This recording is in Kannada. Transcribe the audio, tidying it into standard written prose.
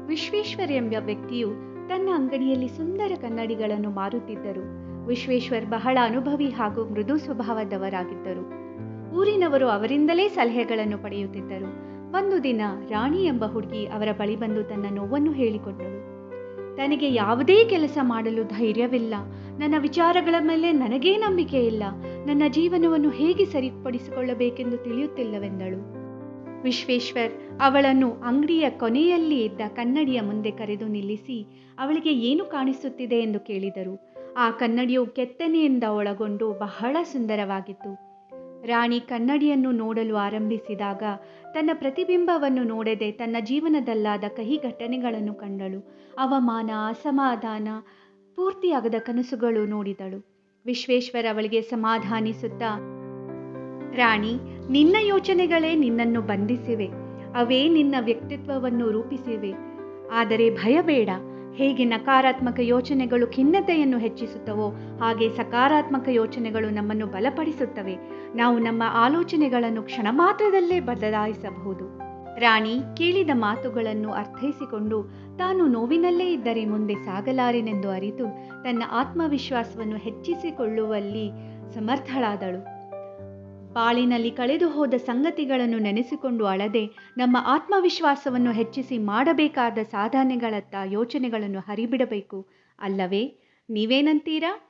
ವಿಶ್ವೇಶ್ವರ್ ಎಂಬ ವ್ಯಕ್ತಿಯು ತನ್ನ ಅಂಗಡಿಯಲ್ಲಿ ಸುಂದರ ಕನ್ನಡಿಗಳನ್ನು ಮಾರುತ್ತಿದ್ದರು. ವಿಶ್ವೇಶ್ವರ್ ಬಹಳ ಅನುಭವಿ ಹಾಗೂ ಮೃದು ಸ್ವಭಾವದವರಾಗಿದ್ದರು. ಊರಿನವರು ಅವರಿಂದಲೇ ಸಲಹೆಗಳನ್ನು ಪಡೆಯುತ್ತಿದ್ದರು. ಒಂದು ದಿನ ರಾಣಿ ಎಂಬ ಹುಡುಗಿ ಅವರ ಬಳಿ ಬಂದು ತನ್ನ ನೋವನ್ನು ಹೇಳಿಕೊಂಡಳು. ತನಗೆ ಯಾವುದೇ ಕೆಲಸ ಮಾಡಲು ಧೈರ್ಯವಿಲ್ಲ, ನನ್ನ ವಿಚಾರಗಳ ಮೇಲೆ ನನಗೇ ನಂಬಿಕೆ ಇಲ್ಲ, ನನ್ನ ಜೀವನವನ್ನು ಹೇಗೆ ಸರಿಪಡಿಸಿಕೊಳ್ಳಬೇಕೆಂದು ತಿಳಿಯುತ್ತಿಲ್ಲವೆಂದಳು. ವಿಶ್ವೇಶ್ವರ್ ಅವಳನ್ನು ಅಂಗಡಿಯ ಕೊನೆಯಲ್ಲಿ ಇದ್ದ ಕನ್ನಡಿಯ ಮುಂದೆ ಕರೆದು ನಿಲ್ಲಿಸಿ ಅವಳಿಗೆ ಏನು ಕಾಣಿಸುತ್ತಿದೆ ಎಂದು ಕೇಳಿದರು. ಆ ಕನ್ನಡಿಯು ಕೆತ್ತನೆಯಿಂದ ಒಳಗೊಂಡು ಬಹಳ ಸುಂದರವಾಗಿತ್ತು. ರಾಣಿ ಕನ್ನಡಿಯನ್ನು ನೋಡಲು ಆರಂಭಿಸಿದಾಗ ತನ್ನ ಪ್ರತಿಬಿಂಬವನ್ನು ನೋಡದೆ ತನ್ನ ಜೀವನದಲ್ಲಾದ ಕಹಿ ಘಟನೆಗಳನ್ನು ಕಂಡಳು. ಅವಮಾನ, ಅಸಮಾಧಾನ, ಪೂರ್ತಿಯಾಗದ ಕನಸುಗಳು ನೋಡಿದಳು. ವಿಶ್ವೇಶ್ವರ್ ಅವಳಿಗೆ ಸಮಾಧಾನಿಸುತ್ತಾ, ರಾಣಿ, ನಿನ್ನ ಯೋಚನೆಗಳೇ ನಿನ್ನನ್ನು ಬಂಧಿಸಿವೆ, ಅವೇ ನಿನ್ನ ವ್ಯಕ್ತಿತ್ವವನ್ನು ರೂಪಿಸಿವೆ. ಆದರೆ ಭಯಬೇಡ. ಹೇಗೆ ನಕಾರಾತ್ಮಕ ಯೋಚನೆಗಳು ಖಿನ್ನತೆಯನ್ನು ಹೆಚ್ಚಿಸುತ್ತವೋ ಹಾಗೆ ಸಕಾರಾತ್ಮಕ ಯೋಚನೆಗಳು ನಮ್ಮನ್ನು ಬಲಪಡಿಸುತ್ತವೆ. ನಾವು ನಮ್ಮ ಆಲೋಚನೆಗಳನ್ನು ಕ್ಷಣ ಮಾತ್ರದಲ್ಲೇ ಬದಲಾಯಿಸಬಹುದು. ರಾಣಿ ಕೇಳಿದ ಮಾತುಗಳನ್ನು ಅರ್ಥೈಸಿಕೊಂಡು ತಾನು ನೋವಿನಲ್ಲೇ ಇದ್ದರೆ ಮುಂದೆ ಸಾಗಲಾರೆನೆಂದು ಅರಿತು ತನ್ನ ಆತ್ಮವಿಶ್ವಾಸವನ್ನು ಹೆಚ್ಚಿಸಿಕೊಳ್ಳುವಲ್ಲಿ ಸಮರ್ಥಳಾದಳು. ಬಾಳಿನಲ್ಲಿ ಕಳೆದು ಹೋದ ಸಂಗತಿಗಳನ್ನು ನೆನೆಸಿಕೊಂಡು ಅಳದೆ ನಮ್ಮ ಆತ್ಮವಿಶ್ವಾಸವನ್ನು ಹೆಚ್ಚಿಸಿ ಮಾಡಬೇಕಾದ ಸಾಧನೆಗಳತ್ತ ಯೋಚನೆಗಳನ್ನು ಹರಿಬಿಡಬೇಕು, ಅಲ್ಲವೇ? ನೀವೇನಂತೀರಾ?